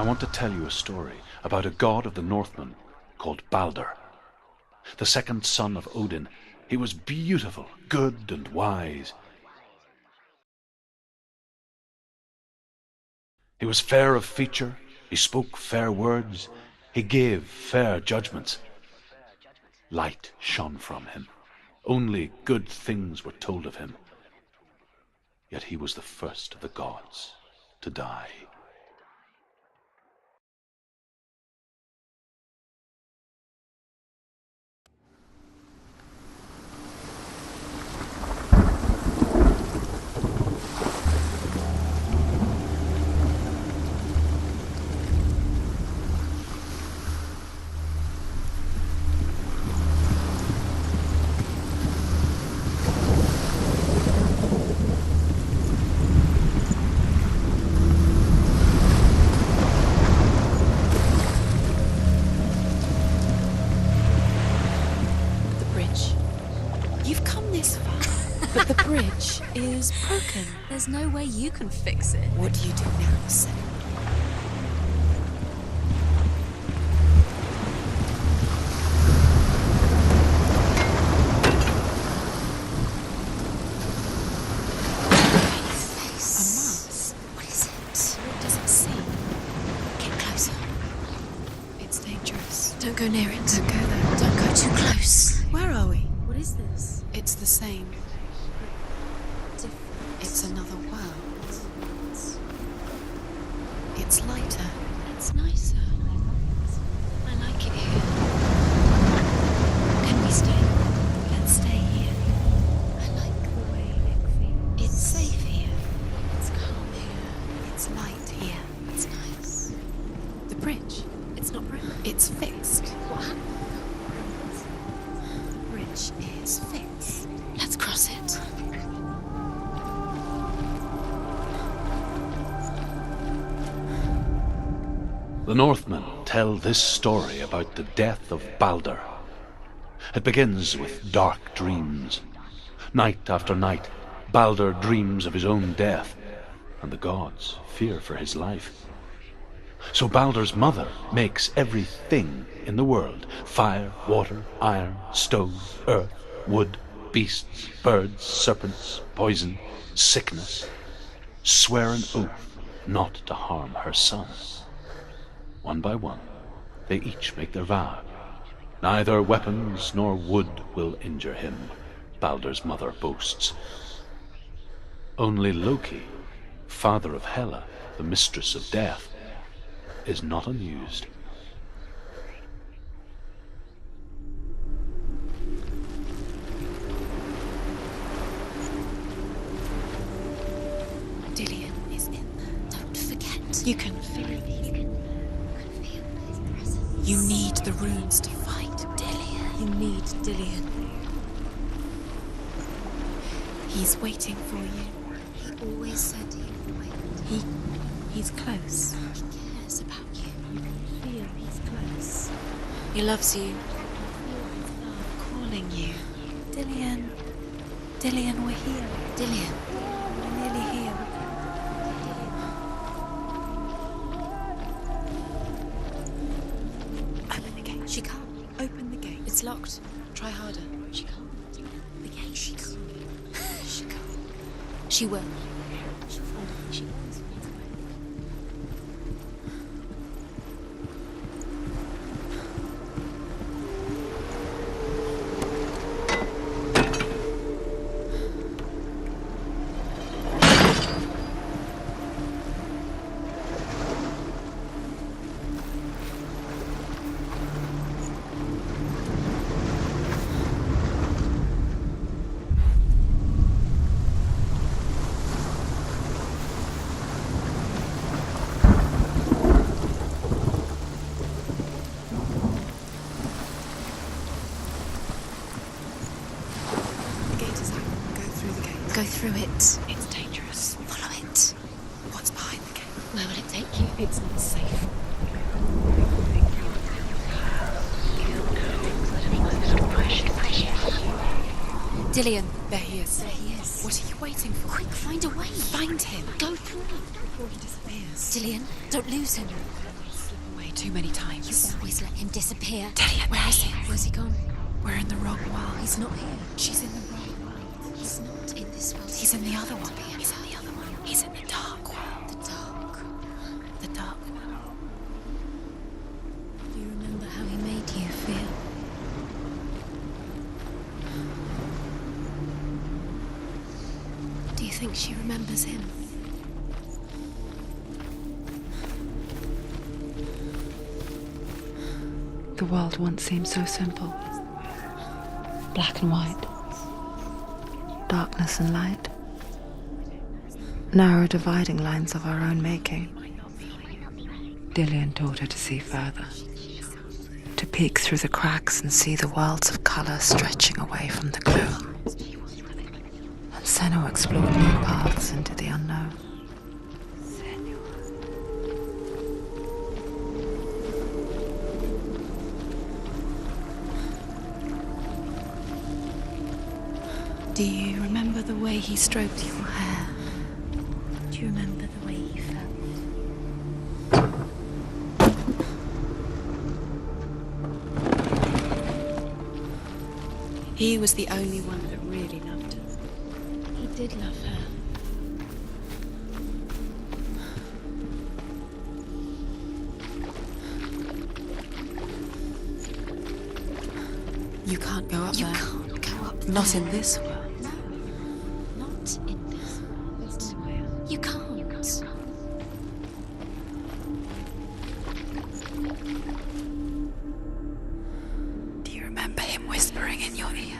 I want to tell you a story about a god of the Northmen called Balder. The second son of Odin, he was beautiful, good and wise. He was fair of feature, he spoke fair words, he gave fair judgments. Light shone from him. Only good things were told of him. Yet he was the first of the gods to die. But the bridge is broken. There's no way you can fix it. What do you do now, Senua? A mask. What is it? What does it see? Get closer. It's dangerous. Don't go near it. Don't go there. Don't go too close. Where are we? What is this? It's the same. Different. It's another world. It's lighter. It's nicer. I like it here. Can we stay? Let's stay here. I like the way it feels. It's safe here. It's calm here. It's light here. It's nice. The bridge. It's not broken. It's fixed. What happened? The bridge is fixed. Let's cross it. The Northmen tell this story about the death of Balder. It begins with dark dreams. Night after night, Balder dreams of his own death, and the gods fear for his life. So Balder's mother makes everything in the world: fire, water, iron, stone, earth, wood, beasts, birds, serpents, poison, sickness, swear an oath not to harm her son. One by one, they each make their vow. Neither weapons nor wood will injure him, Balder's mother boasts. Only Loki, father of Hela, the mistress of death, is not amused. Dillion is in there. Don't forget. You can feel it. You can feel his presence. You need the runes to fight. Dillion. You need Dillion. He's waiting for you. He always said he would wait. He's close. He cares about you. You can feel he's close. He loves you. You feel his love. Calling you. Dillion. Dillion, we're here. Dillion. We're nearly here. Open the gate. She can't. Open the gate. It's locked. Try harder. She can't. The gate. She can't. She can't. She will. She'll find it. She always finds a way. The gate is open. Go through the gate. Go through it. It's dangerous. Follow it. What's behind the gate? Where will it take you? It's not safe. Dillion. There he is. There he is. What are you waiting for? Quick, find a way. Find him. Go through it. Before he disappears. Dillion, don't lose him. too many times. You always let him disappear. Dillian, Where is he? Where's he gone? We're in the wrong world. He's not here. She's in the wrong world. He's not in this world. He's in the other one. He's in the other one. He's in the dark world. The dark. The dark world. Do you remember how he made you feel? Do you think she remembers him? The world once seemed so simple. Black and white. Darkness and light. Narrow dividing lines of our own making. Dillian taught her to see further. To peek through the cracks and see the worlds of colour stretching away from the gloom. And Senua explored new paths into the unknown. Do you remember the way he stroked your hair? Do you remember the way he felt? He was the only one that really loved her. He did love her. You can't go up there. You can't go up there. Not in this world. No, not in this world. You can't. Do you remember him whispering in your ear?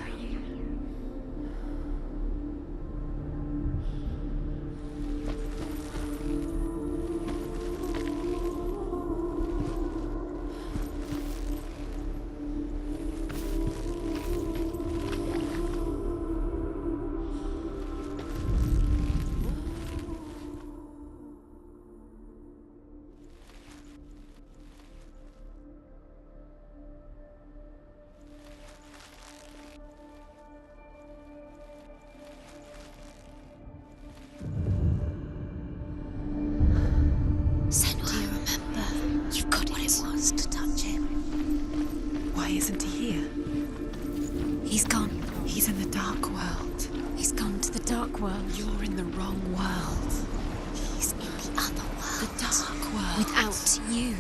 Senua, do you remember? You've got what it was to touch him. Why isn't he here? He's gone. He's in the dark world. He's gone to the dark world. You're in the wrong world. He's in the other world. The dark world. Without you.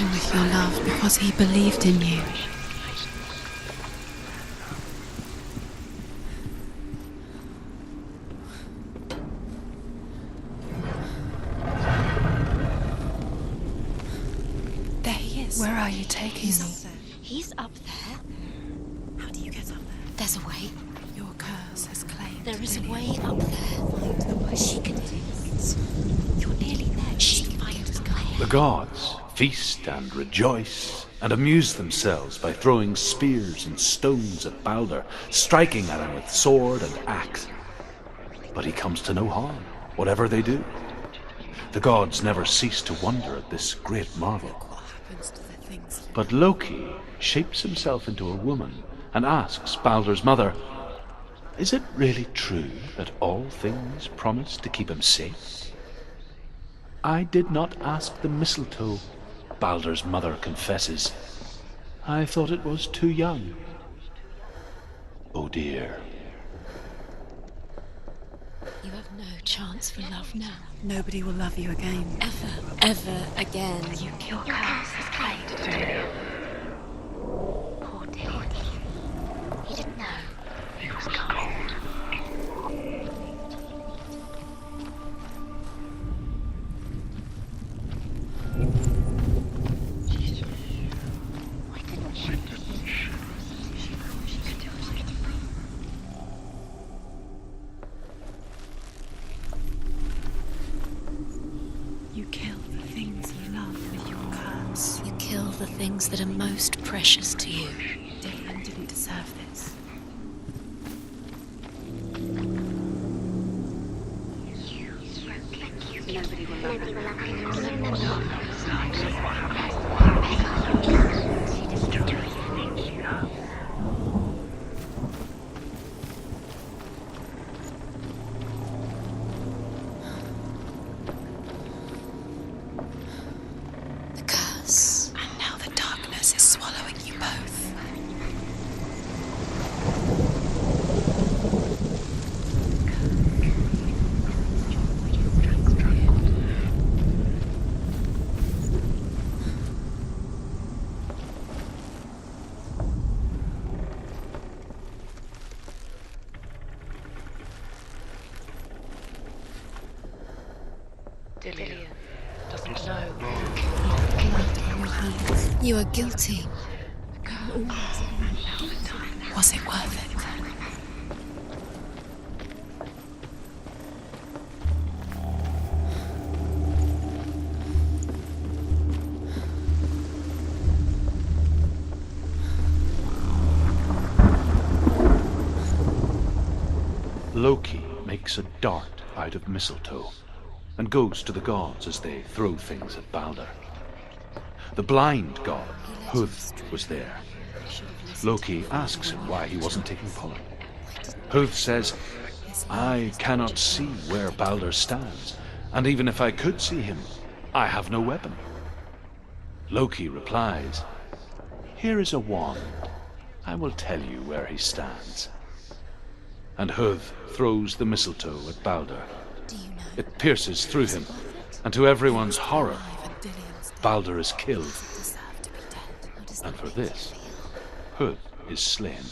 With your love because he believed in you. There he is. Where are you taking me? He's up there. How do you get up there? There's a way. Your curse has claimed. There is a Dillian. way up there. Find the way. She can do it. You're nearly there. She can find the way. The gods feast and rejoice and amuse themselves by throwing spears and stones at Baldur, striking at him with sword and axe. But he comes to no harm, whatever they do. The gods never cease to wonder at this great marvel. What happens to the things? But Loki shapes himself into a woman and asks Baldur's mother, "Is it really true that all things promise to keep him safe?" "I did not ask the mistletoe," Baldur's mother confesses. "I thought it was too young." Oh dear. You have no chance for love now. Nobody will love you again. Ever again. You killed Cass's fate. Poor Dillian. He didn't know. He was cold. Why didn't she? She thought she could do it. You kill the things you love with your curse. You kill the things that are most precious to you. Dillian didn't deserve this. Nobody will love her. She destroys the things you love. The curse. And now the darkness is swallowing you both. Dillian doesn't know. You are guilty. Was it worth it? Loki makes a dart out of mistletoe and goes to the gods as they throw things at Balder. The blind god, Huth, was there. Loki asks him why he wasn't taking pollen. Huth says, "I cannot see where Balder stands, and even if I could see him, I have no weapon." Loki replies, "Here is a wand. I will tell you where he stands." And Huth throws the mistletoe at Balder. Do you know? It pierces through him, and to everyone's horror, Balder is killed. Deserve to be dead. How does And that for make this, you feel? Huth is slain.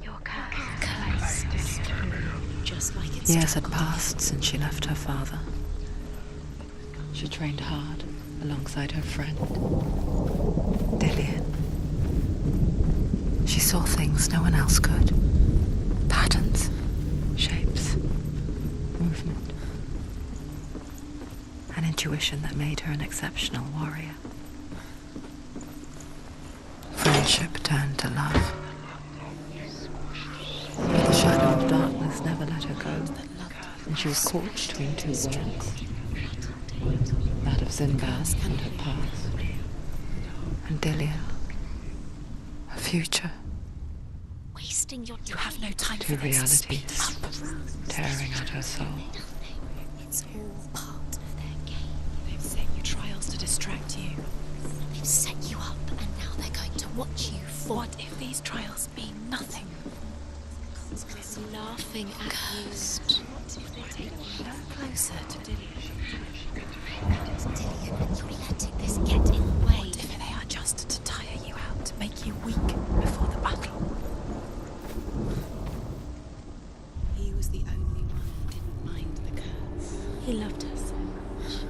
Your Curse. Just like it's Years had passed since she left her father. She trained hard alongside her friend, Dillian. She saw things no one else could. Patterns, shapes, movement. An intuition that made her an exceptional warrior. Friendship turned to love. But the shadow of darkness never let her go, and she was caught between two worlds. That of Sinbad and her past, and Dillian, her future. wasting your time. You have no time for this. Realities tearing at her soul. It's all part of their game. They've set you trials to distract you. They've set you up, and now they're going to watch you fall. What if these trials mean nothing? It's laughing at you. What if they take you no closer to Dillian? Dillian, and you're letting this get in the way. What if they are just to tire you out, to make you weak before the battle? He was the only one who didn't mind the curse. He loved her so much.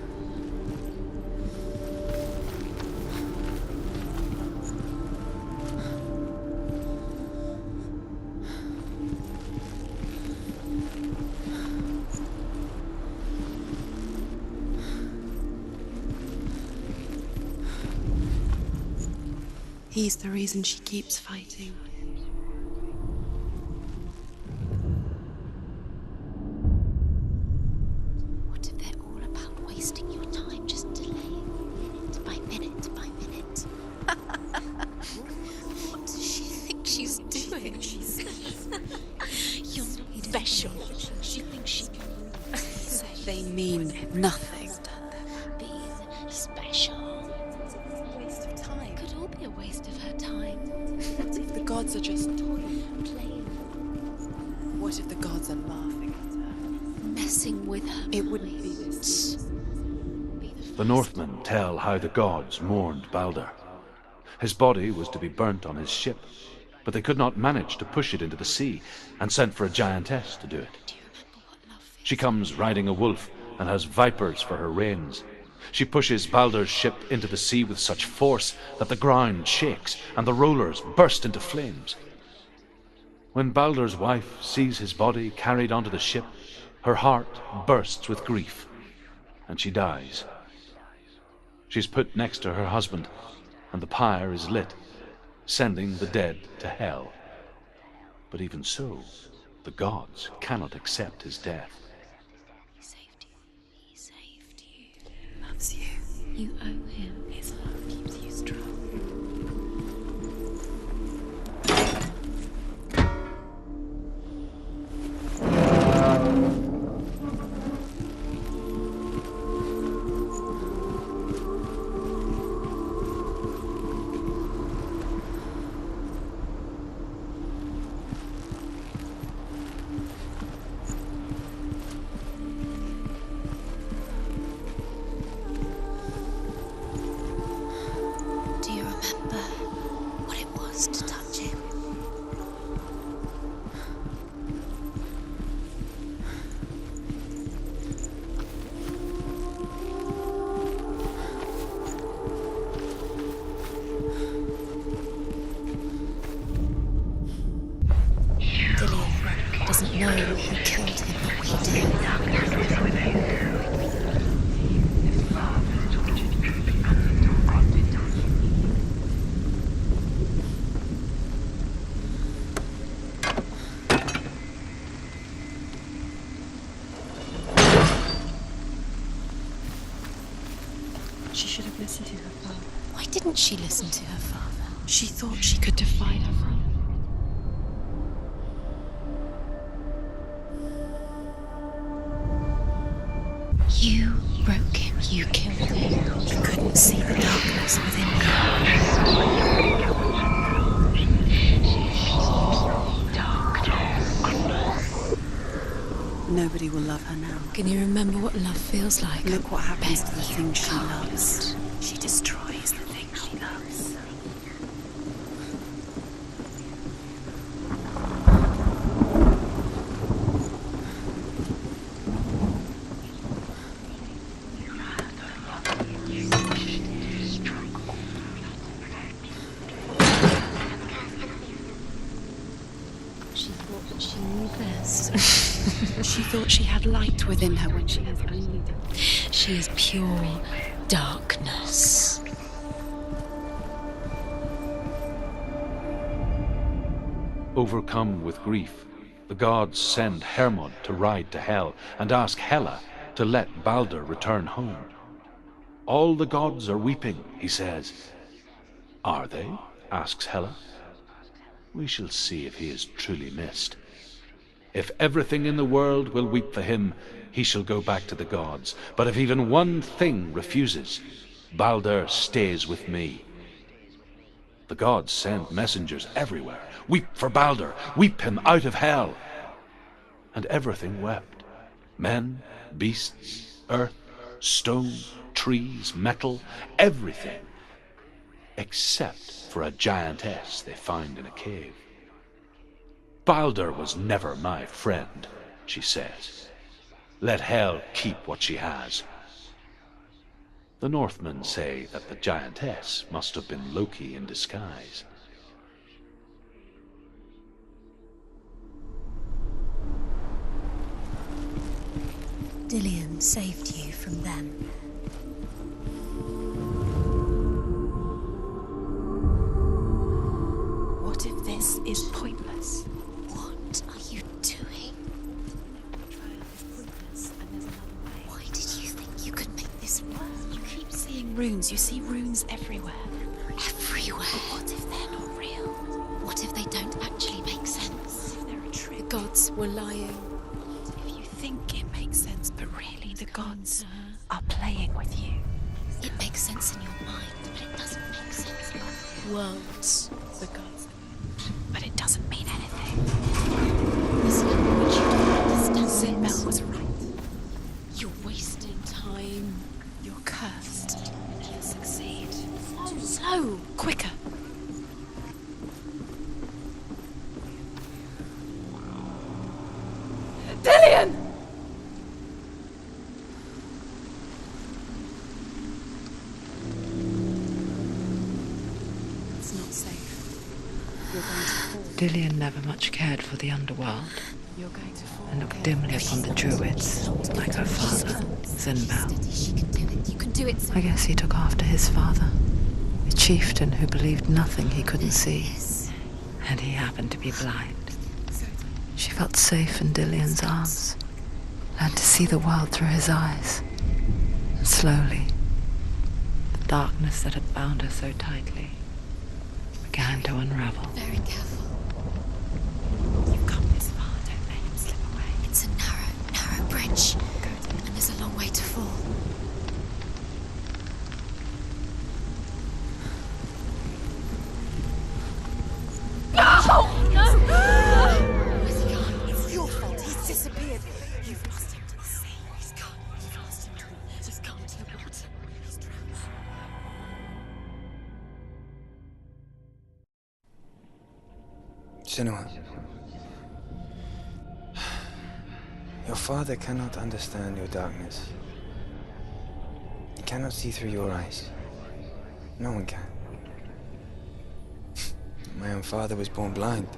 He's the reason she keeps fighting. What if they're all about wasting your time, just delaying minute by minute by minute? What does she think she's doing? they mean nothing. Being special. Waste of time. Could all be a waste of her time. What if the gods are just toying? Playing, What if the gods are laughing at her? messing with her. It wouldn't be mind. this. The Northmen tell how the gods mourned Balder. His body was to be burnt on his ship, but they could not manage to push it into the sea, and sent for a giantess to do it. Do you remember what love feels? She comes riding a wolf and has vipers for her reins. She pushes Balder's ship into the sea with such force that the ground shakes and the rollers burst into flames. When Balder's wife sees his body carried onto the ship, her heart bursts with grief, and she dies. She's put next to her husband, and the pyre is lit, sending the dead to hell. But even so, the gods cannot accept his death. He saved you. He saved you. He loves you. You owe him. His love keeps you strong. Do you remember what it was to touch him? Dillian doesn't know who killed him, but we do. She should have listened to her father. Why didn't she listen to her father? She thought she could defy her father. You broke him. You killed him. You couldn't see the darkness within you. Nobody will love her now. Can you remember what love feels like? Look what happens to the Bet things you she can't. loves. She destroys the things she loves. She thought that she knew best. She thought she had light within her when she has only dark. She is pure darkness. Overcome with grief, the gods send Hermod to ride to Hell and ask Hela to let Balder return home. All the gods are weeping, he says. Are they? Asks Hela. We shall see if he is truly missed. If everything in the world will weep for him, he shall go back to the gods. But if even one thing refuses, Balder stays with me. The gods send messengers everywhere. Weep for Balder, weep him out of hell. And everything wept. Men, beasts, earth, stone, trees, metal, everything. Except for a giantess they find in a cave. Balder was never my friend, she says. Let Hel keep what she has. The Northmen say that the giantess must have been Loki in disguise. Dillian saved you from them. What if this is pointless? What are you doing? Trial is pointless, and there's another way. Why did you think you could make this work? You keep seeing runes. You see runes everywhere. Everywhere. What if they're not real? What if they don't actually make sense? What if they're a trick? The gods were lying. If you think it makes sense, But really, the gods are playing with you. It makes sense in your mind, but it doesn't make sense in our worlds. The gods. But it doesn't mean anything. This language you don't understand. Sinbel was right. You're wasting time. You're cursed. You'll never succeed. Slow! Quicker! Dillian! It's not safe. You're going to fall. Dillian never much cared for the underworld You're going to fall. and looked dimly upon the druids, like her father, Sinbel. She can do it. You can do it. I guess he took after his father, a chieftain who believed nothing he couldn't see. And he happened to be blind. She felt safe in Dillian's arms, learned to see the world through his eyes. And slowly, the darkness that had bound her so tightly began to unravel. Very careful. You've come this far, don't let him slip away. It's a narrow bridge. And there's a long way to fall. Where's he gone? It's your fault. He's disappeared. You've lost him to the sea. He's gone. You've lost him to me. Just gone to the water. He's drowned. Senua, your father cannot understand your darkness. He cannot see through your eyes. No one can. My own father was born blind.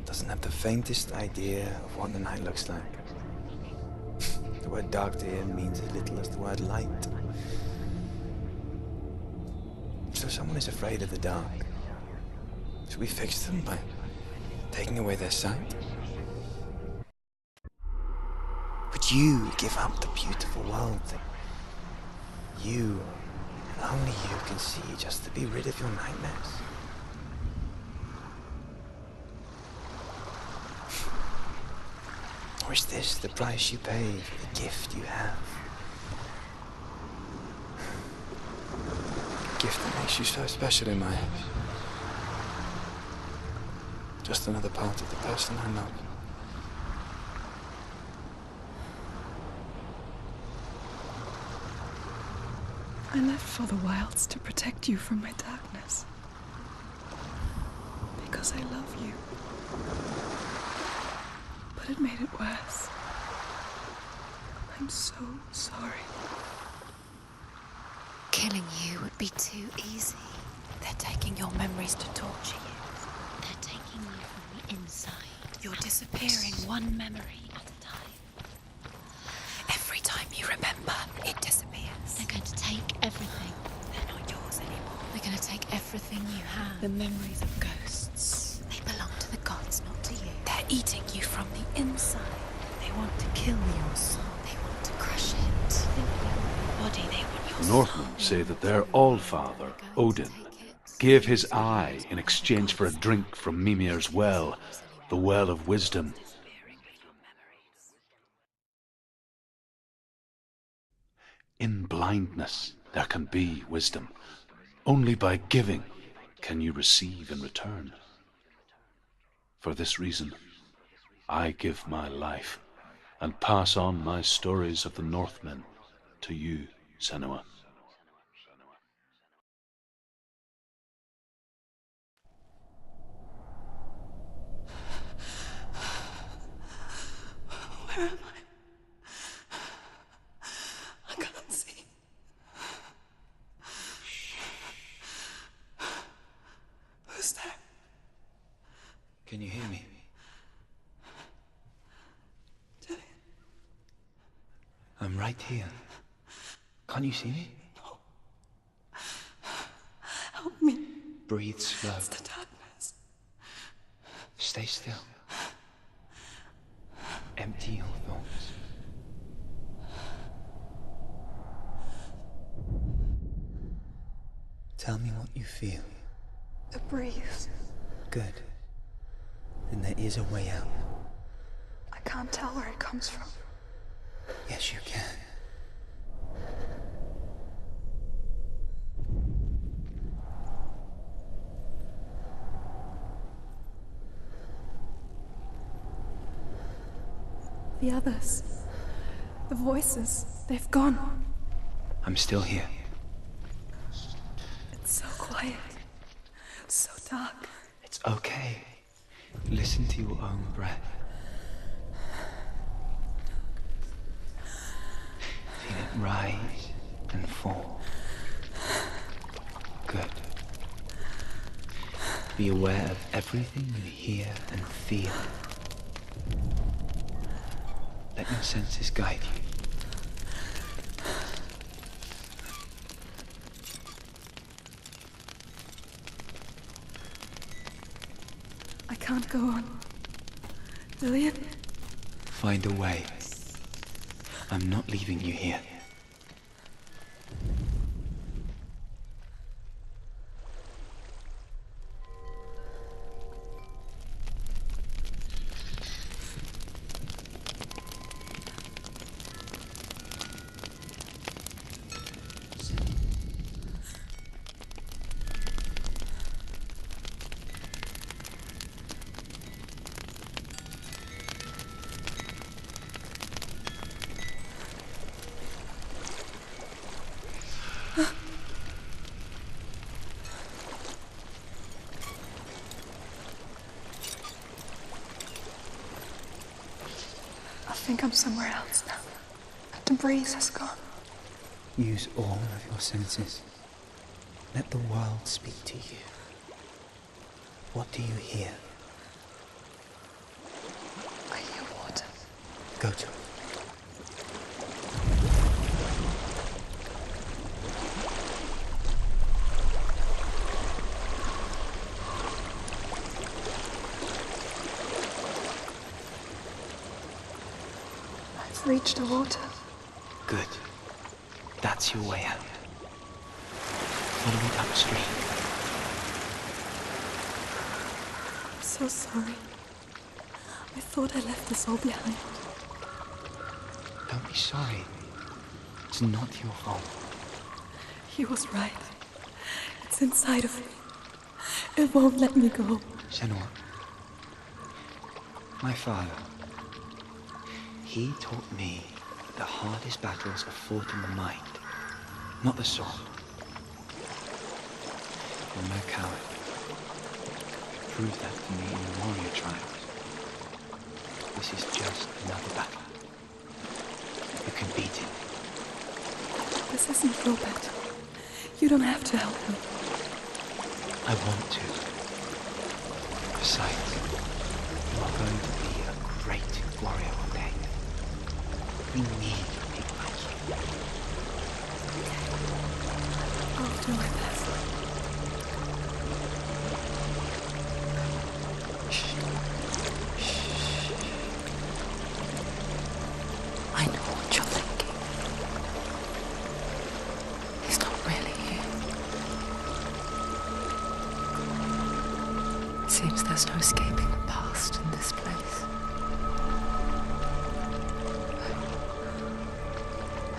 Doesn't have the faintest idea of what the night looks like. The word dark to him means as little as the word light. So someone is afraid of the dark. Should we fix them by taking away their sight? Would you give up the beautiful world that you, and only you, can see just to be rid of your nightmares? Or is this the price you pay for the gift you have? A gift that makes you so special in my eyes. Just another part of the person I love. I left for the wilds to protect you from my darkness. Because I love you. But it made it worse. I'm so sorry. Killing you would be too easy. They're taking your memories to torture you. They're taking you from the inside. You're disappearing one memory at a time. Every time you remember, it disappears. They're going to take everything. They're not yours anymore. They're going to take everything you have. The memories of ghosts. They belong to the gods, not to you. They're eating you from the inside. They want to kill your soul. They want to crush it. Think they want your body, they want your The soul. Northmen say that their Allfather, Odin, gave his eye in exchange for a drink from Mimir's well, the well of wisdom. In blindness there can be wisdom. Only by giving can you receive in return. For this reason, I give my life and pass on my stories of the Northmen to you, Senua. Where am I? I can't see. Who's there? Can you hear me? Dillian? I'm right here. Can't you see me? No. Help me. Breathe slow. It's the darkness. Stay still. Empty your thoughts. Tell me what you feel. The breeze. Good. Then there is a way out. I can't tell where it comes from. Yes, you can. The others. The voices. They've gone. I'm still here. It's so quiet. So dark. It's okay. Listen to your own breath. Feel it rise and fall. Good. Be aware of everything you hear and feel. Let your senses guide you. I can't go on. Lillian? Find a way. I'm not leaving you here. I think I'm somewhere else now. The breeze has gone. Use all of your senses. Let the world speak to you. What do you hear? I hear water. Go to it. I've reached the water. Good. That's your way out. Follow it upstream. I'm so sorry. I thought I left this all behind. Don't be sorry. It's not your fault. He was right. It's inside of me. It won't let me go. Senua. My father. He taught me that the hardest battles are fought in the mind, not the sword. You're no coward. Prove that to me in the warrior trials. This is just another battle. You can beat it. This isn't your battle. You don't have to help me. I want to. Besides, you are going to be a great warrior one day. We need people like you. I'll do my best. I know what you're thinking. He's not really here. It seems there's no escaping the past in this place.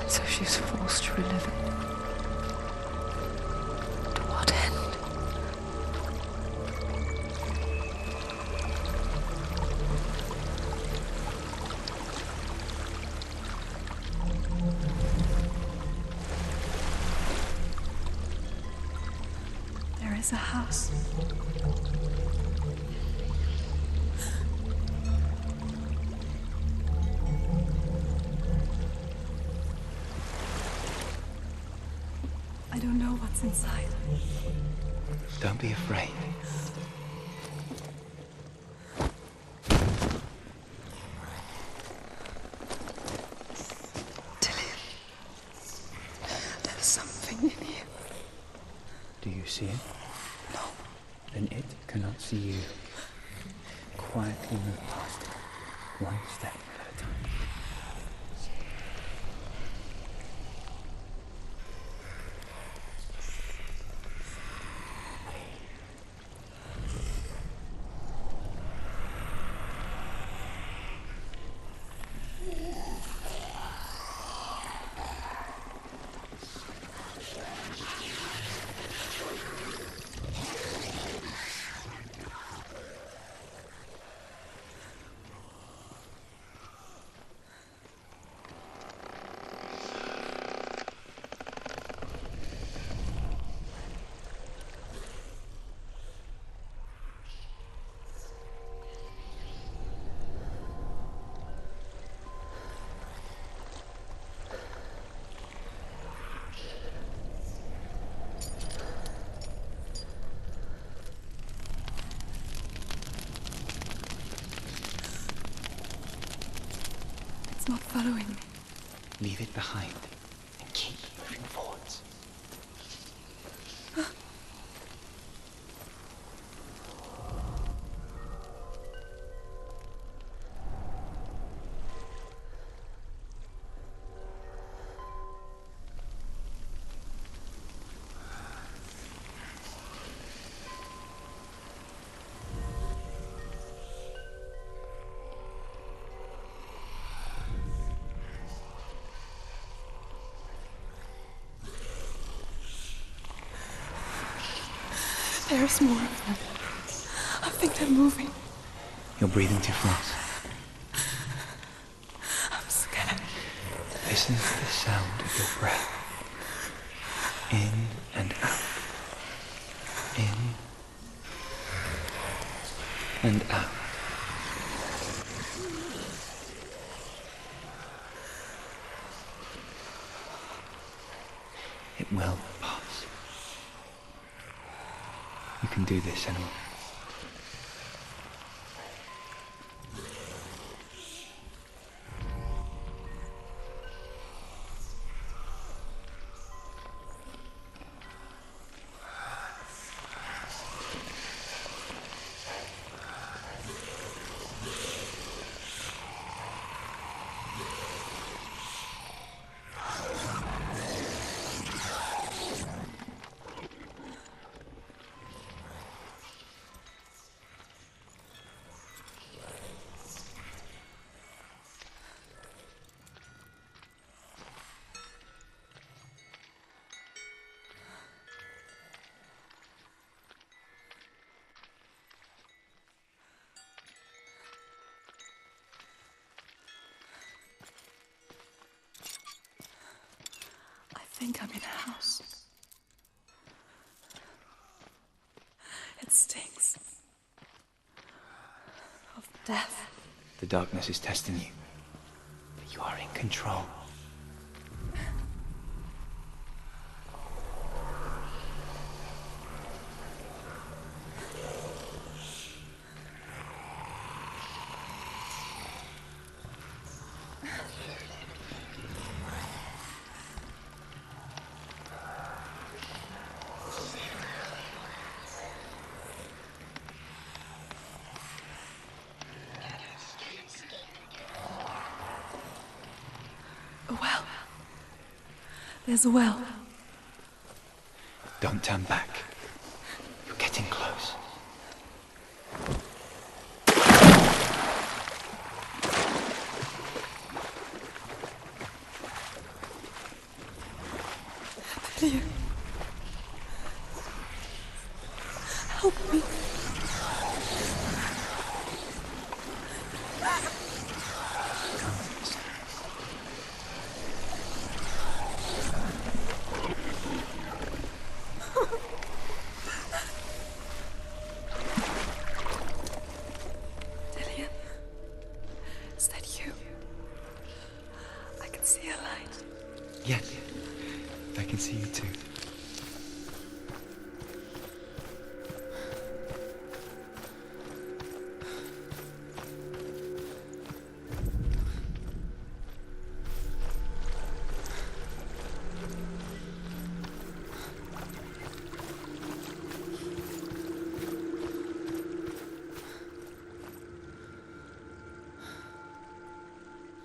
And so she's forced to relive it. To what end? There is a house. I don't know what's inside. Don't be afraid. Dillian, there's something in here. Do you see it? No. Then it cannot see you. Quietly move past it, one step at a time. It's not following me. Leave it behind and keep moving forwards. There's more of them. I think they're moving. You're breathing too fast. I'm scared. Listen to the sound of your breath. In and out. In and out. It will pass. You can do this, Senua. I think I'm in a house. It stinks of death. The darkness is testing you, but you are in control. A well. There's a well. Don't turn back. You're getting close. Delia. Help me. Delia. Is that you? I can see a light. Yes, I can see you too.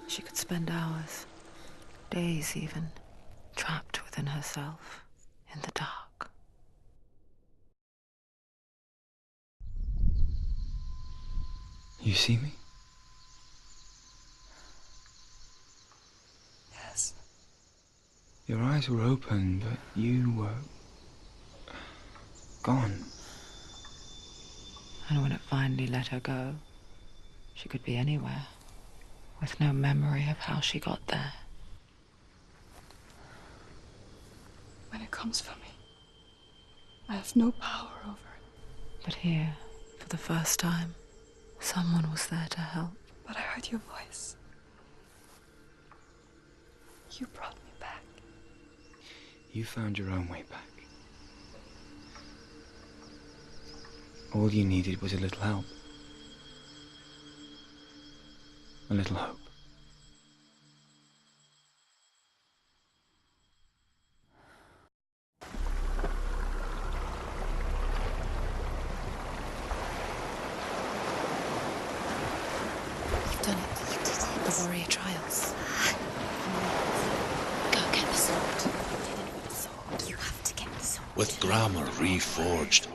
She could spend hours, days even, trapped within herself, in the dark. You see me? Yes. Your eyes were open, but you were gone. And when it finally let her go, she could be anywhere, with no memory of how she got there. When it comes for me, I have no power over it. But here, for the first time, someone was there to help. But I heard your voice. You brought me back. You found your own way back. All you needed was a little help. A little hope. I've done it. You did it. The warrior trials. Go get the sword. You have to get the sword. With grammar reforged,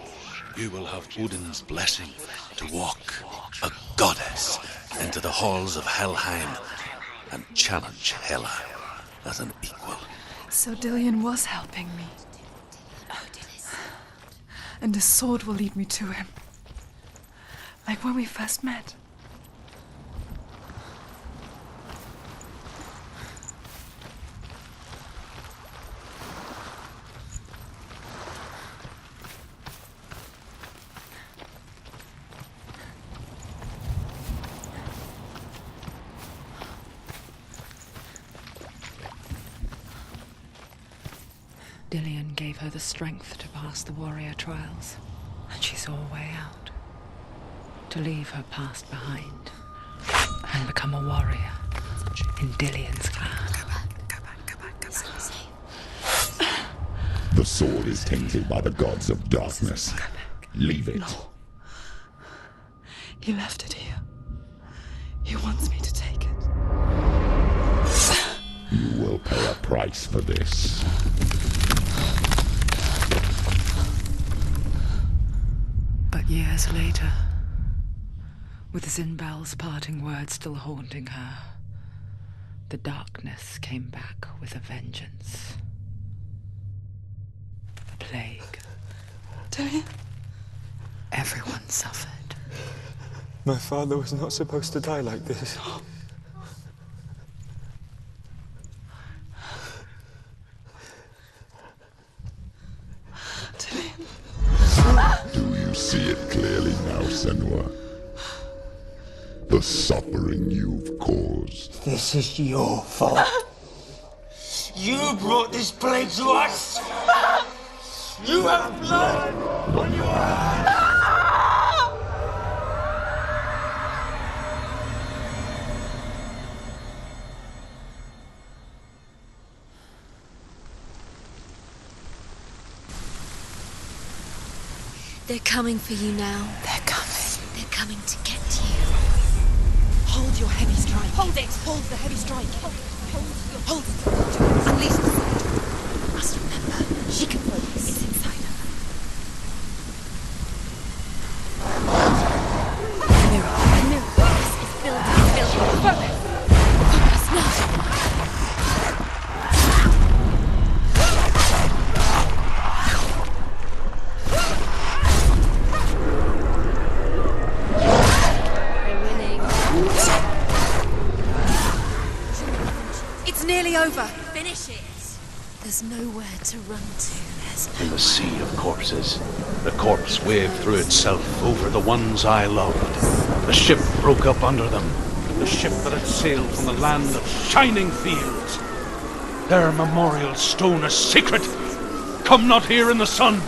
you will have Odin's blessing to walk, a goddess, into the halls of Helheim and challenge Hela as an equal. So Dillion was helping me. And the sword will lead me to him. Like when we first met. Dillion gave her the strength to pass the warrior trials, and she saw a way out. To leave her past behind and become a warrior in Dillion's clan. Go back. It's not safe. The sword is tainted by the gods of darkness. Leave it. No. He left it here. He wants me to take it. You will pay a price for this. But years later, with Zinbel's parting words still haunting her, the darkness came back with a vengeance. The plague. Dillion? Everyone suffered. My father was not supposed to die like this. Do you see it clearly now, Senua? The suffering you've caused. This is your fault. You brought this plague to us. You have blood on your hands. They're coming for you now. They're coming. They're coming to get you. Hold your heavy strike. Hold it! Hold the heavy strike. Hold it. Unleash the sword. Must remember, she can focus. It's inside her. The mirror. This is filled. Focus now. Nearly over. Finish it. There's nowhere to run to. In the sea of corpses, the corpse waved through itself over the ones I loved. The ship broke up under them. The ship that had sailed from the land of shining fields. Their memorial stone is sacred. Come not here in the sun.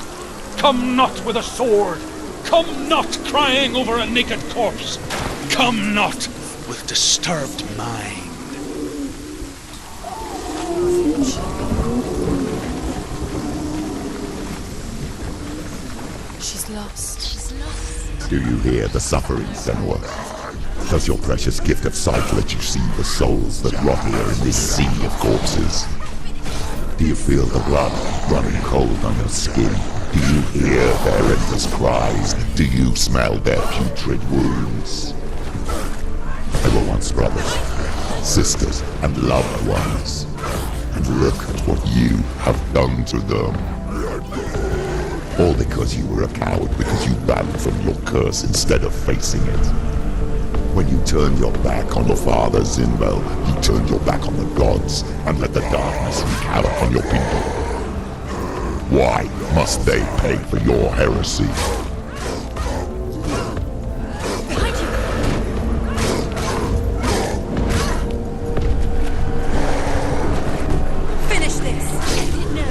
Come not with a sword. Come not crying over a naked corpse. Come not with disturbed mind. She's lost. She's lost. Do you hear the suffering, Senua? Does your precious gift of sight let you see the souls that rot here in this sea of corpses? Do you feel the blood running cold on your skin? Do you hear their endless cries? Do you smell their putrid wounds? They were once brothers, sisters, and loved ones. And look at what you have done to them. All because you were a coward, because you ran from your curse instead of facing it. When you turned your back on your father, Zinbel, you turned your back on the gods and let the darkness wreak havoc on your people. Why must they pay for your heresy? Finish this. No.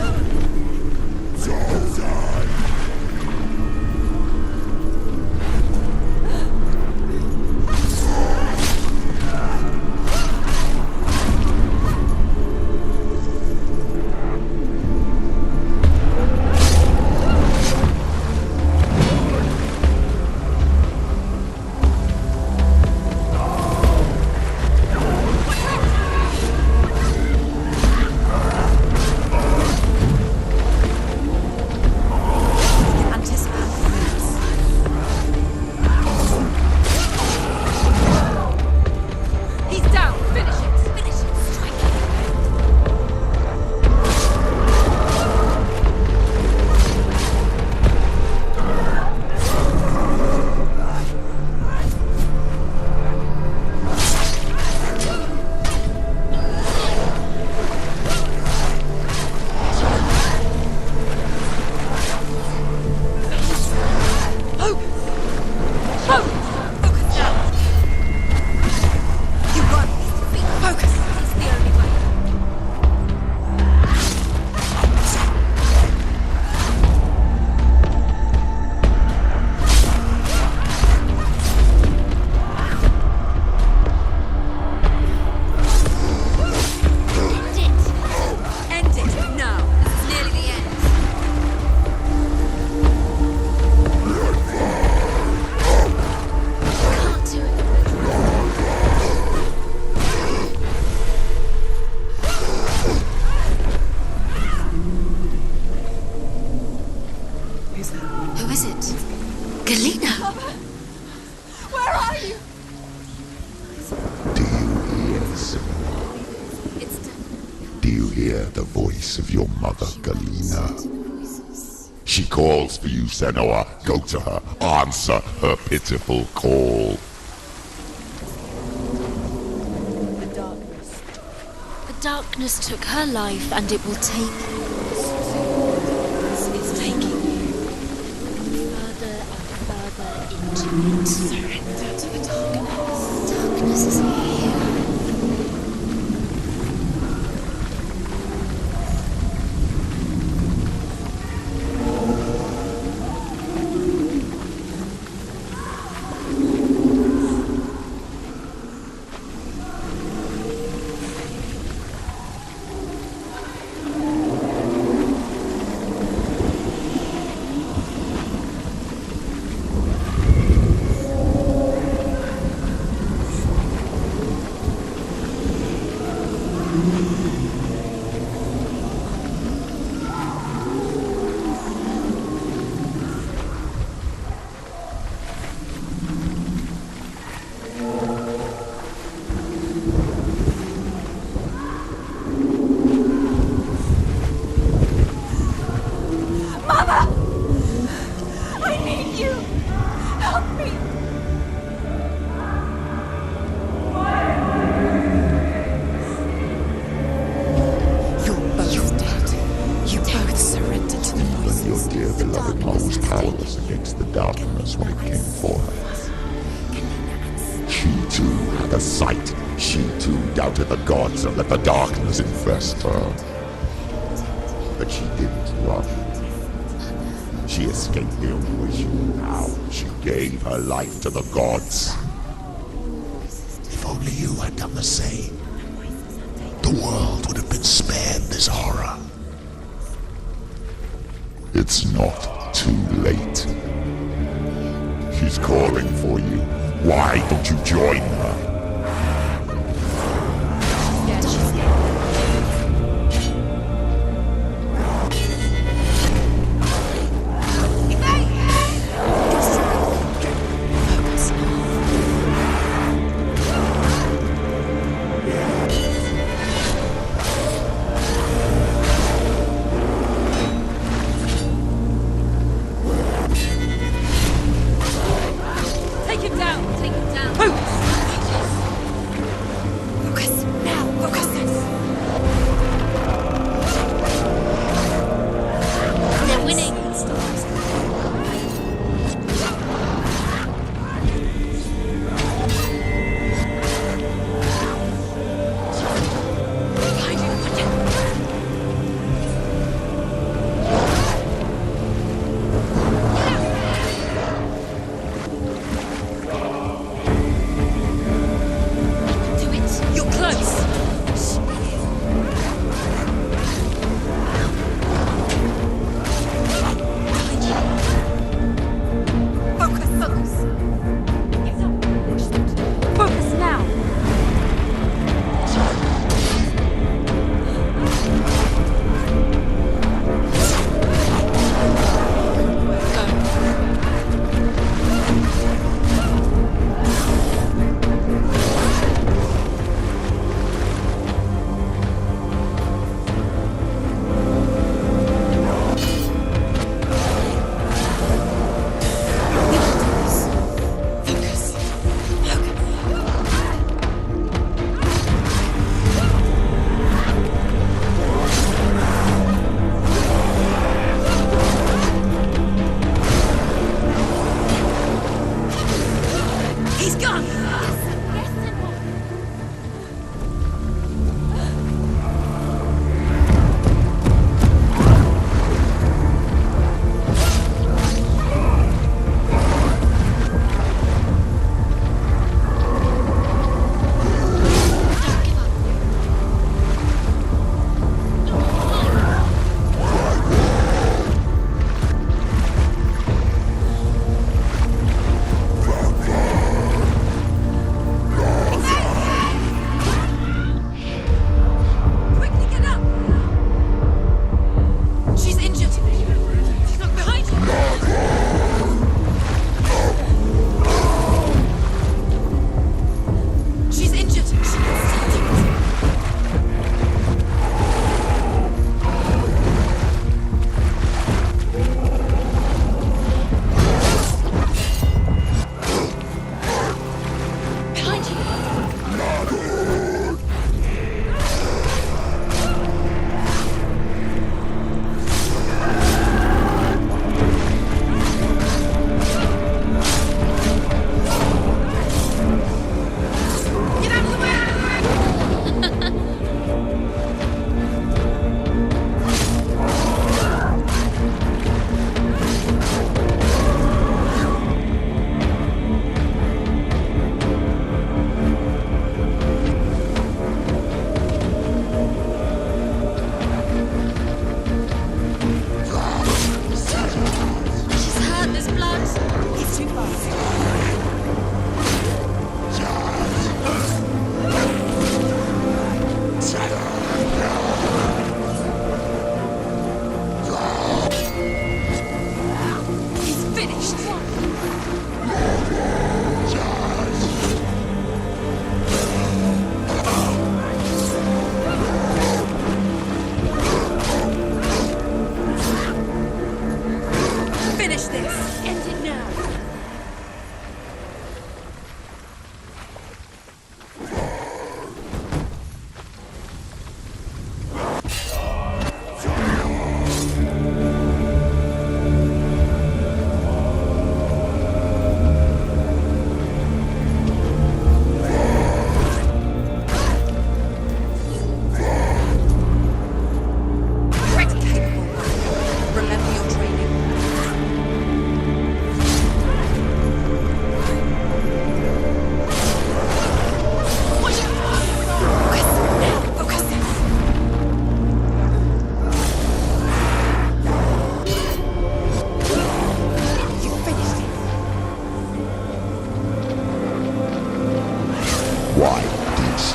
Do you hear the voice of your mother, Galena? She calls for you, Senua. Go to her. Answer her pitiful call. The darkness. The darkness took her life, and it will take you. It's taking you Further and further into it. surrender to the darkness. Darkness is here. I need you! Help me! You're both dead. You both surrendered to the Even your voices. dear beloved mother was powerless against the darkness when it came for her. She too had a sight. She too doubted the gods and let the darkness infest her. But she didn't run. She escaped the Inquisition. Now she gave her life to the gods. If only you had done the same, the world would have been spared this horror. It's not too late. She's calling for you. Why don't you join her? Take him down! Take him down!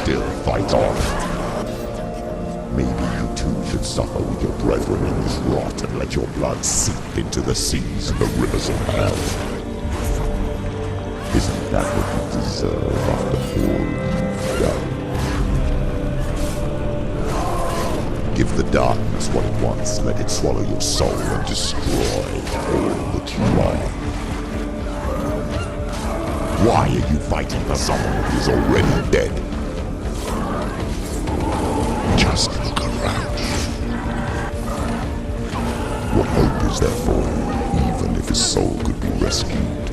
still fight on. Maybe you too should suffer with your brethren in this rot and let your blood seep into the seas and the rivers of hell. Isn't that what you deserve after all you've done? Give the darkness what it wants, let it swallow your soul and destroy all that you are. Why are you fighting for someone who is already dead? Just look around. What hope is there for him, even if his soul could be rescued?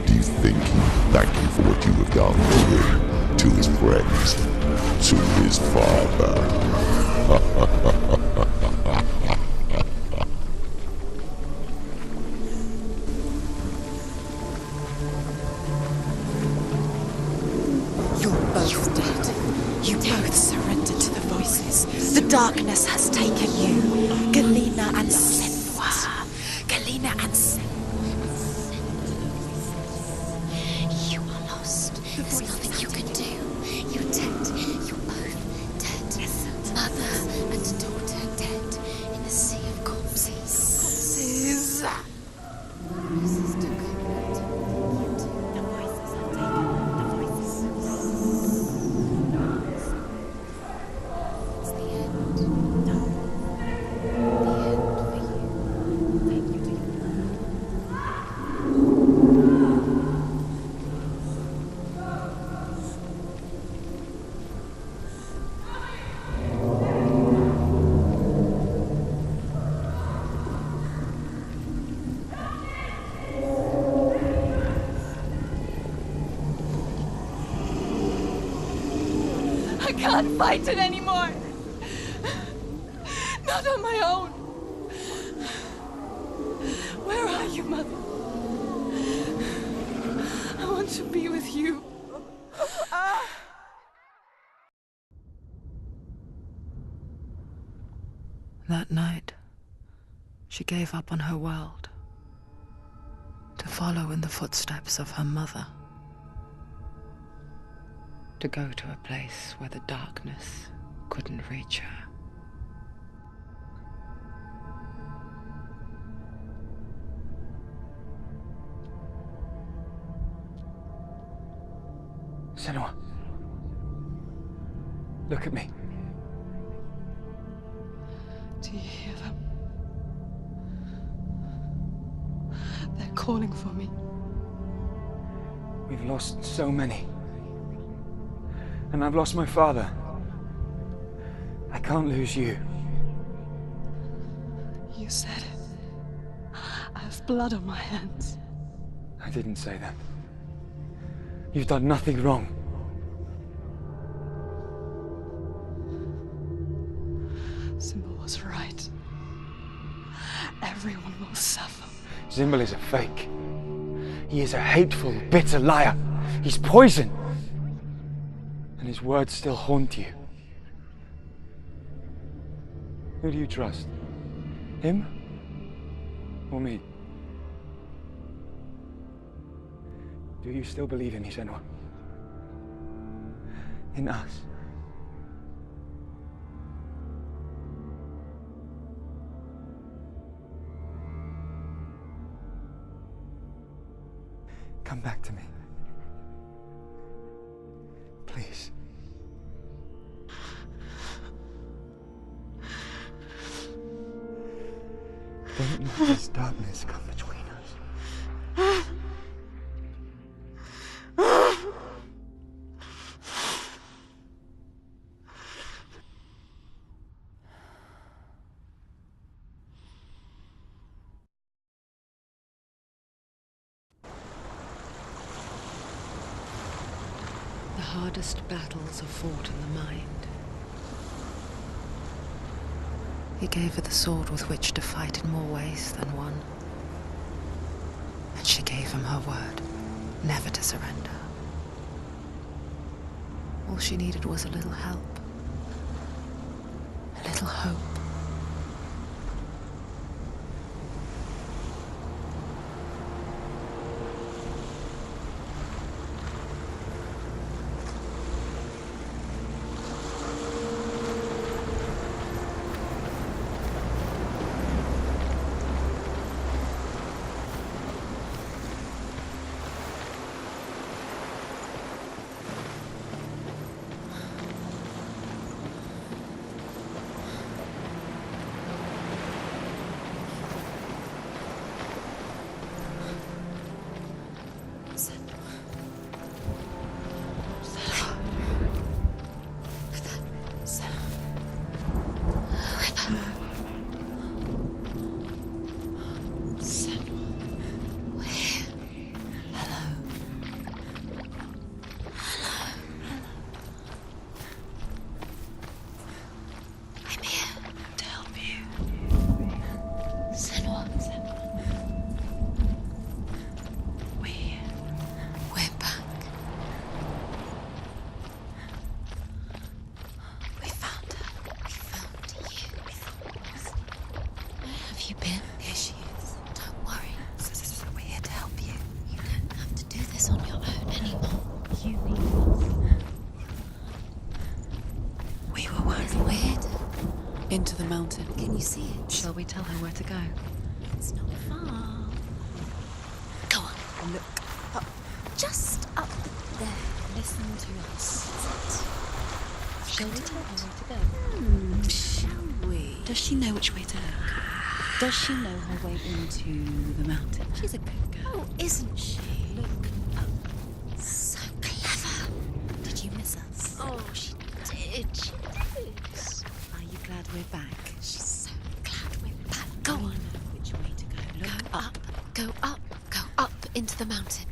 Do you think he would thank you for what you have done to him, to his friends, to his father? You're both dead. You both surrendered to the voices. The darkness has taken you. Galena and Senua. Galena and Senua. You are lost. There's nothing you can do. You're dead. You're both dead. Mother and daughter dead in a sea of corpses. Corpses. Voices took her blood. The voices have taken. The voices. It's the end. The end for you. Thank you to you. I can't fight it anymore. Not on my own. Where are you, Mother? I want to be with you. That night, she gave up on her world to follow in the footsteps of her mother, to go to a place where the darkness couldn't reach her. Senua. Look at me. Do you hear them? They're calling for me. We've lost so many. And I've lost my father. I can't lose you. You said it. I have blood on my hands. I didn't say that. You've done nothing wrong. Symbol was right. Everyone will suffer. Zimbel is a fake. He is a hateful, bitter liar. He's poison. And his words still haunt you. Who do you trust? Him? Or me? Do you still believe in me, Senua? In us? Come back to me. Please. Don't let this darkness come between us. The hardest battles are fought in the mind. He gave her the sword with which to fight in more ways than one. And she gave him her word, never to surrender. All she needed was a little help, a little hope. Into the mountain. Can you see it? Shall we tell her where to go? It's not far. Go on. Look up. Just up there. Listen to us. Shall we tell her where to go? Shall we? Does she know which way to look? Does she know her way into the mountain? She's a good girl, isn't she? Look up. So clever. Did you miss us? Oh, she did. She did. Are you glad we're back? She's so glad we're back. Go We on. know which way to go. Look Go up. Go up. Go up into the mountain.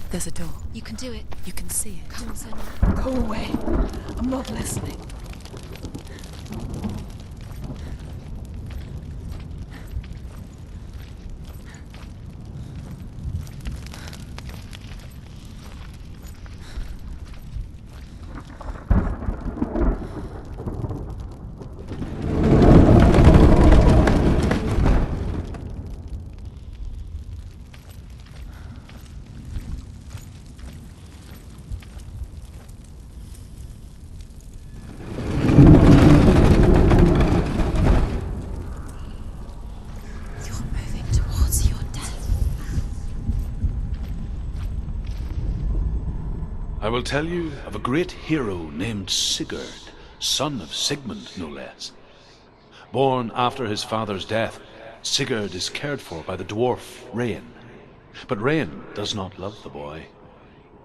There's a door. You can do it. You can see it. Come on, Senua. Go away. I'm not listening. You're moving towards your death. I will tell you of a great hero named Sigurd, son of Sigmund, no less. Born after his father's death, Sigurd is cared for by the dwarf Rain. But Rain does not love the boy.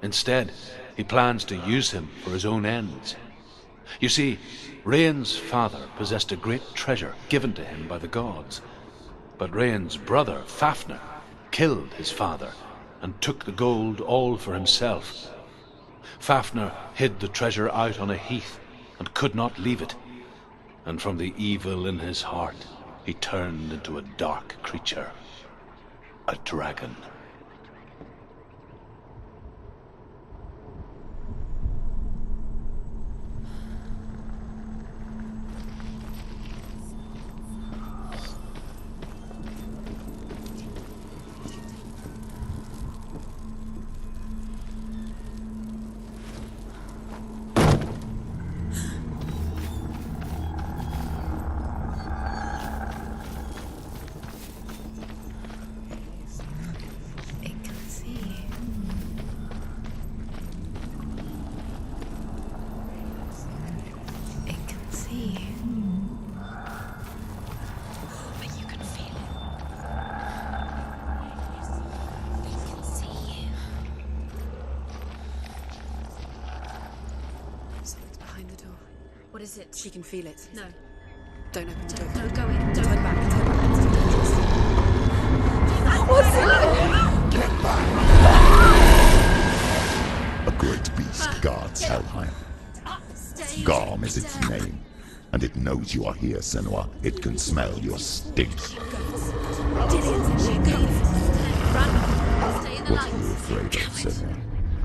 Instead, he plans to use him for his own ends. You see, Rain's father possessed a great treasure given to him by the gods. But Rain's brother, Fafnir, killed his father and took the gold all for himself. Fafnir hid the treasure out on a heath and could not leave it. And from the evil in his heart, he turned into a dark creature, a dragon. It can see you. It can see you. But you can feel it. It can see you. Something's behind the door. What is it? She can feel it. No. Don't open the door. No, go in. Don't. Turn back. Turn back. It's dangerous. A great beast guards Helheim. Garm is its name, and it knows you are here, Senua. It can smell your stink. Dillian's in there. Go. Run. Stay in the What are you lights. afraid of, Senua?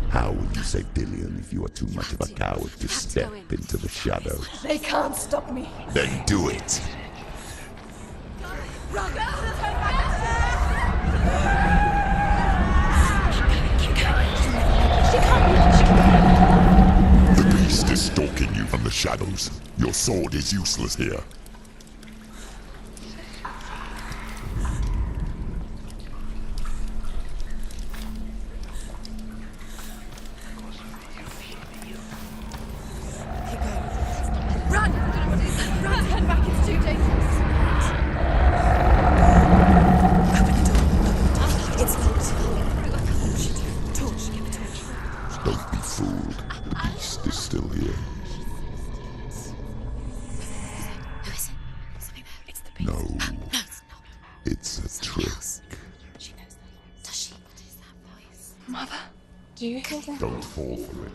How would you save Dillian if you are too much of a coward to step into the shadows? They can't stop me. Then do it! The beast is stalking you from the shadows. Your sword is useless here. Keep going. Run! Run! Turn back. It's too dangerous. Open the door. It's locked. Torch. Give a torch. Don't be fooled. The beast is still here. Who is it? Something there. It's the beast. No, No, it's not. it's a trick. Else. She knows that. Does she? What is that voice? Mother, do you hear that? Don't fall for it.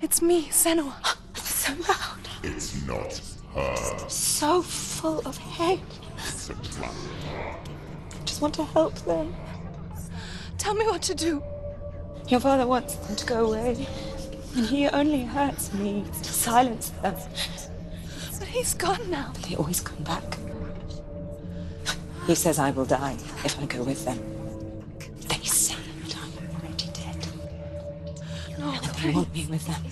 It's me, Senua. It's so loud. It's not her. So full of hate. It's a trap. I just want to help them. Tell me what to do. Your father wants them to go away. And he only hurts me to silence them. But he's gone now. They always come back. He says I will die if I go with them. They say that I'm already dead. No, They want me with them.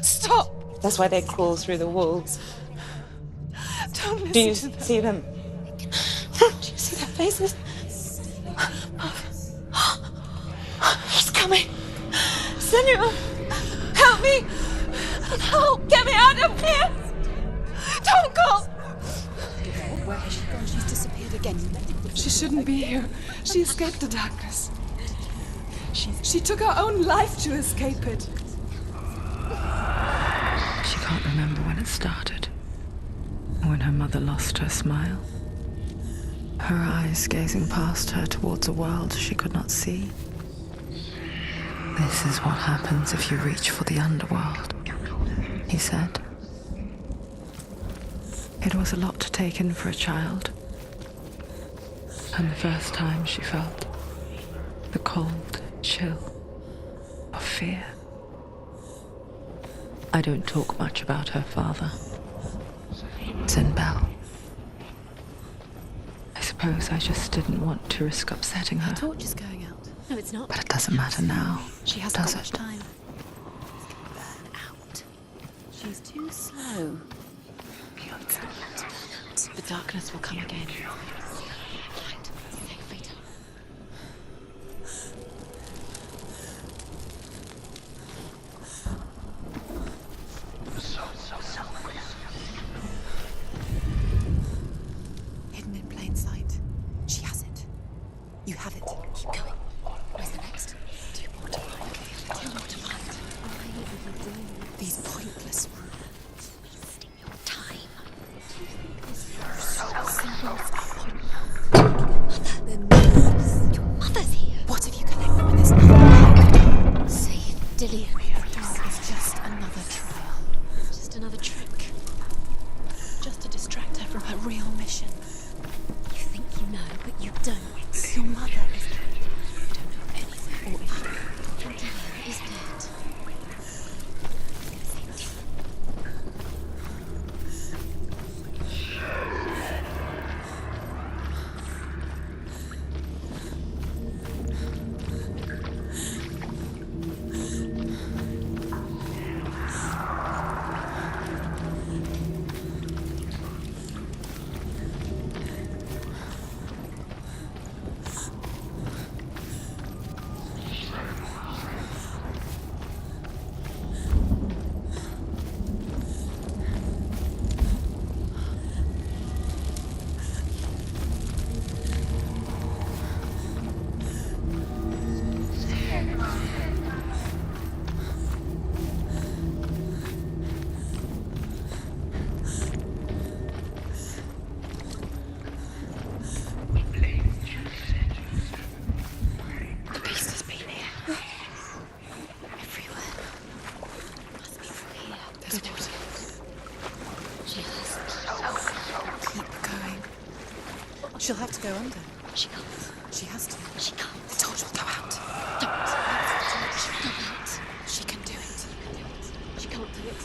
stop. That's why they crawl through the walls. Don't listen Do you to them. see them? Do you see their faces? He's coming. Senua, help me. Help, get me out of here. Don't go. Where has she gone? She's disappeared again. She shouldn't be here. She escaped the darkness. She took her own life to escape it. She can't remember when it started. When her mother lost her smile. Her eyes gazing past her towards a world she could not see. This is what happens if you reach for the underworld, he said. It was a lot to take in for a child. And the first time she felt the cold chill of fear. I don't talk much about her father. Bell. I suppose I just didn't want to risk upsetting her. The torch is going out. No, it's not. But it doesn't matter now, She hasn't does got much it? time. It's gonna burn out. She's too slow. It's not meant to burn out. The darkness will come again. Light, stay later. Hidden in plain sight. She has it. You have it. Keep going. Where's the next? Two more to find. Two more to find. Why are you doing these pointless wasting your time? Do you think this symbols are pointless? Your mother. Your mother's here. What have you connected with this other? Say it, Dillian. This is just another trial. Just another trick. Just to distract her from her real mission. You think you know, but you don't. Your mother is dead. You don't know anything, or is she? Your Dillian is dead. The beast has been here. Everywhere. Must be through here. There's water. She has. Keep going. She'll have to go under. She can't. She has to. She can't. The torch will go out. Don't. She'll go out. She can do it. She can't do it.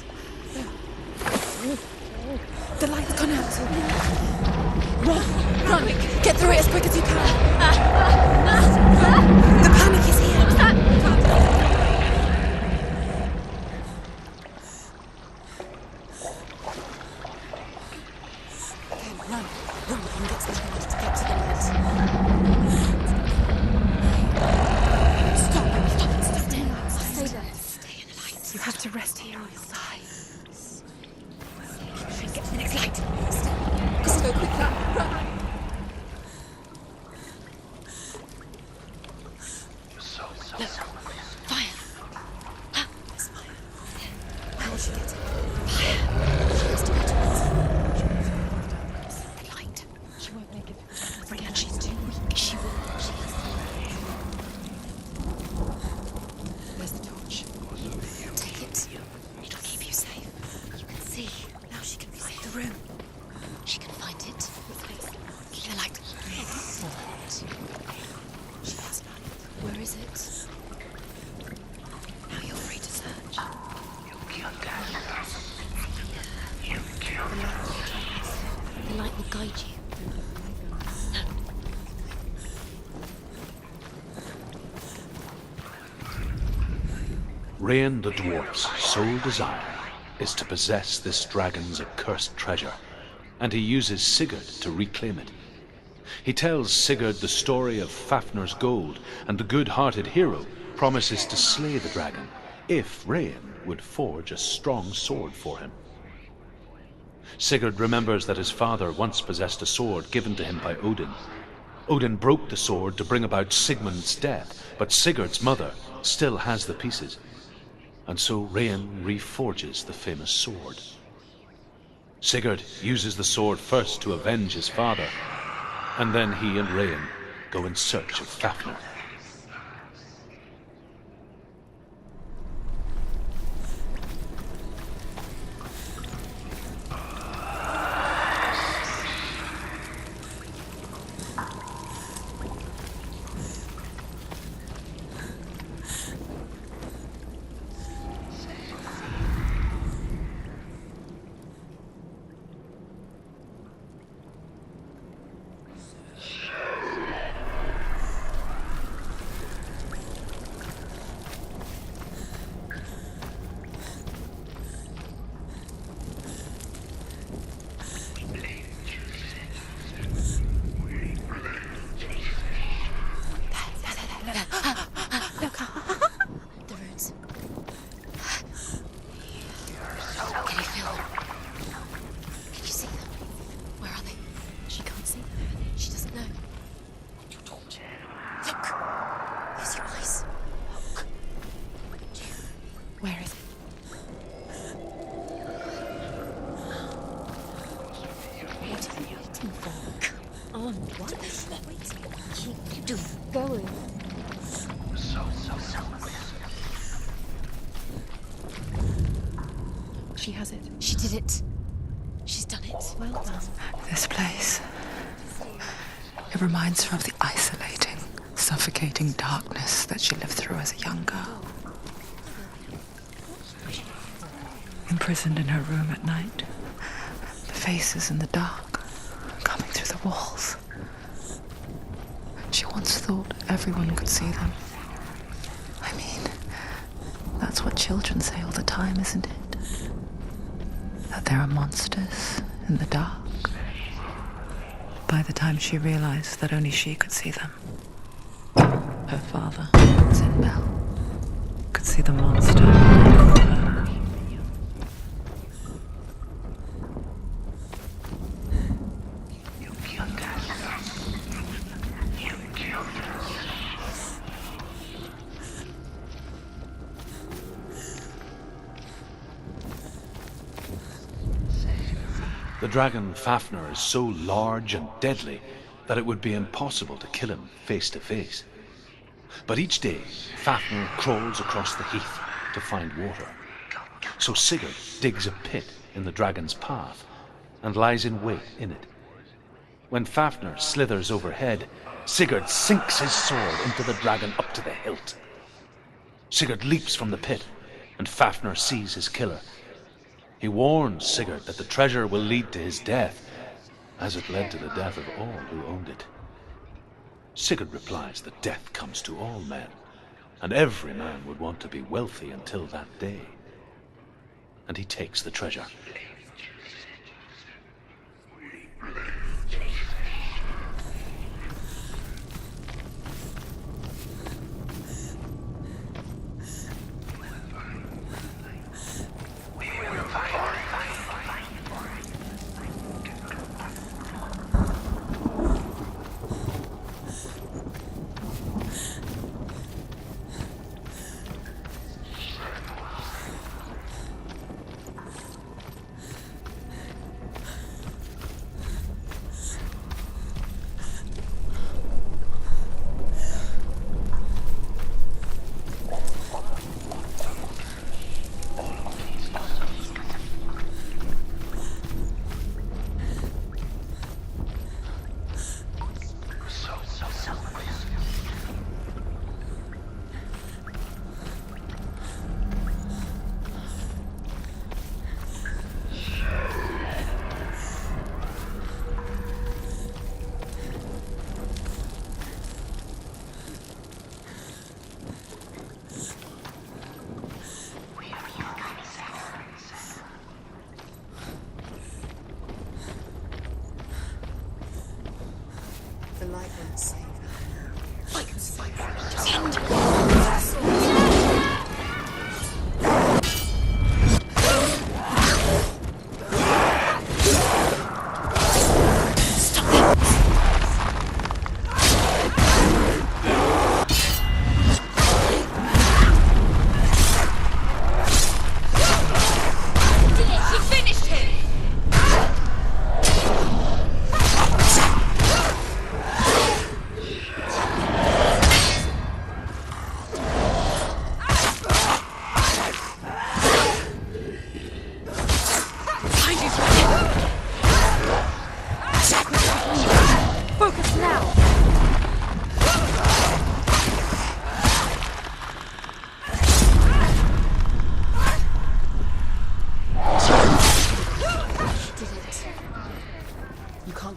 The light's gone out. Run! Run! Get through it as quick as you can. The panic is here. Okay, run. Run and get some light to get to the light. Stop. Stop. Stay there. Stay in the light. You have to rest here or you'll die. Get to the next light. Just go quickly. Run. Look. Fire. Ah, there's fire. How will she get it? Fire. She has to go towards the light. She won't make it. Brilliant. She's too weak. She will. She has to. Where's the torch? Take it. It'll keep you safe. You can see. Now she can find the room. She can find it. The light. She has light. Where is it? Now you're free to search. The light will guide you. Rain the dwarf's sole desire is to possess this dragon's accursed treasure and he uses Sigurd to reclaim it. He tells Sigurd the story of Fafnir's gold, and the good-hearted hero promises to slay the dragon if Rain would forge a strong sword for him. Sigurd remembers that his father once possessed a sword given to him by Odin. Odin broke the sword to bring about Sigmund's death, but Sigurd's mother still has the pieces, and so Rain reforges the famous sword. Sigurd uses the sword first to avenge his father, and then he and Rain go in search of Fafnir. The runes. Can you feel them? Can you see them? Where are they? She can't see them. She doesn't know. Your torch. Look! Use your eyes. Look. Where is it? What are you waiting for? Come on, what is that waiting? Keep just going. She has it. She did it. She's done it. Well done. This place. It reminds her of the isolating, suffocating darkness that she lived through as a young girl. Imprisoned in her room at night, the faces in the dark, coming through the walls. She once thought everyone could see them. I mean, that's what children say all the time, isn't it? That there are monsters in the dark. By the time she realized that only she could see them, her father, Zinbel, could see the monster in her. The dragon Fafnir is so large and deadly that it would be impossible to kill him face to face. But each day, Fafnir crawls across the heath to find water. So Sigurd digs a pit in the dragon's path and lies in wait in it. When Fafnir slithers overhead, Sigurd sinks his sword into the dragon up to the hilt. Sigurd leaps from the pit, and Fafnir sees his killer. He warns Sigurd that the treasure will lead to his death, as it led to the death of all who owned it. Sigurd replies that death comes to all men, and every man would want to be wealthy until that day. And he takes the treasure.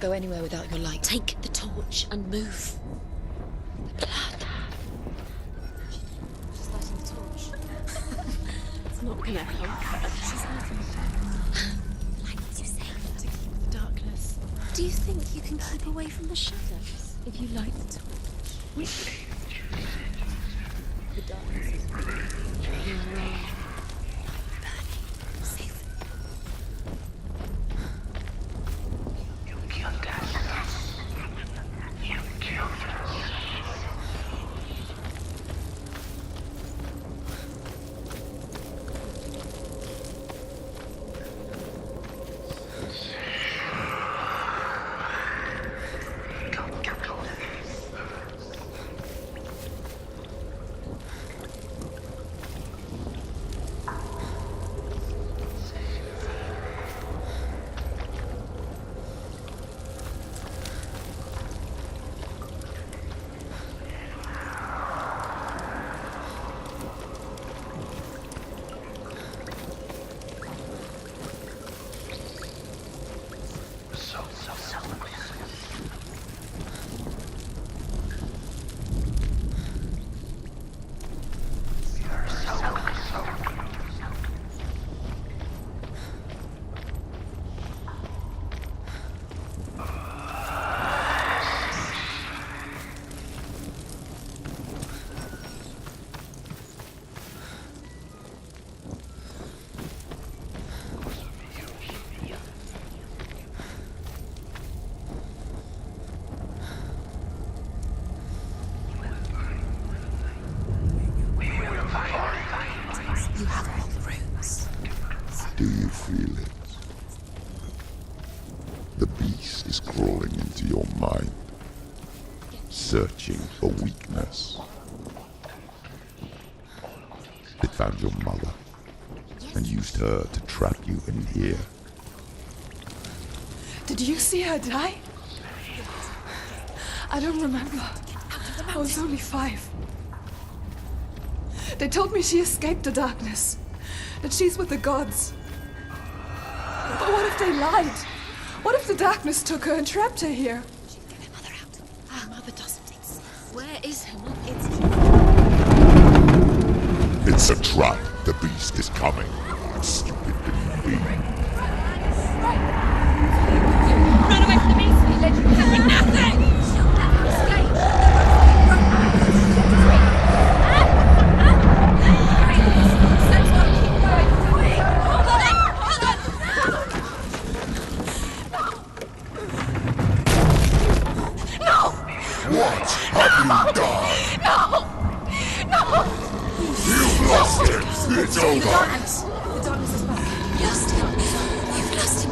go anywhere without your light. Take the torch and move. The blood. She's lighting the torch. It's not gonna help. She's lighting it. Like what you say. To keep the darkness. Do you think you can keep away from the shadows if you light the torch? The darkness is you're wrong. You have all the rooms. Do you feel it? The beast is crawling into your mind, searching for weakness. It found your mother and used her to trap you in here. Did you see her die? I don't remember. I was only 5. They told me she escaped the darkness, that she's with the gods. But what if they lied? What if the darkness took her and trapped her here? Get her mother out. Her mother doesn't exist. Where is her mother? It's a trap. The beast is coming. Stupid being. Run away from the beast! He led you here for nothing! She'll never escape! What have you done? No! You've lost it. It's over. The darkness is back. You lost him. You've lost him.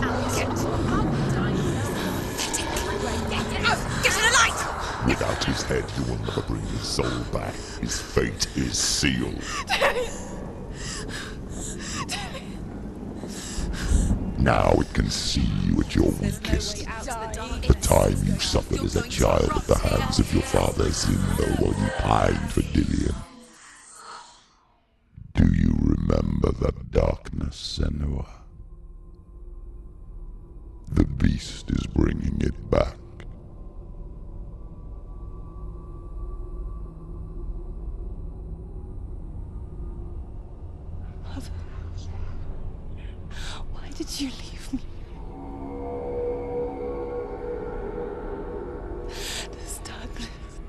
Get to the light! Without his head, you will never bring his soul back. His fate is sealed. Now it can see you at your weakest. The time you suffered as a child at the hands of your father Zindo while you pined for Dillion. Do you remember that darkness, Senua? The beast is bringing it back. Mother, why did you leave me? This darkness,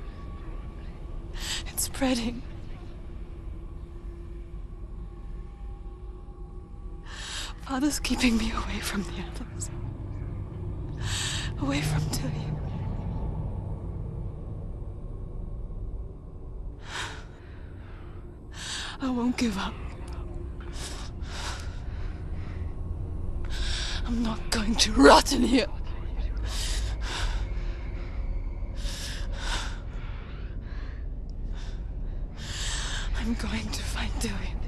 it's spreading. Father's keeping me away from the others. Away from Tilly. I won't give up. I'm not going to rot in here. I'm going to find Dillion.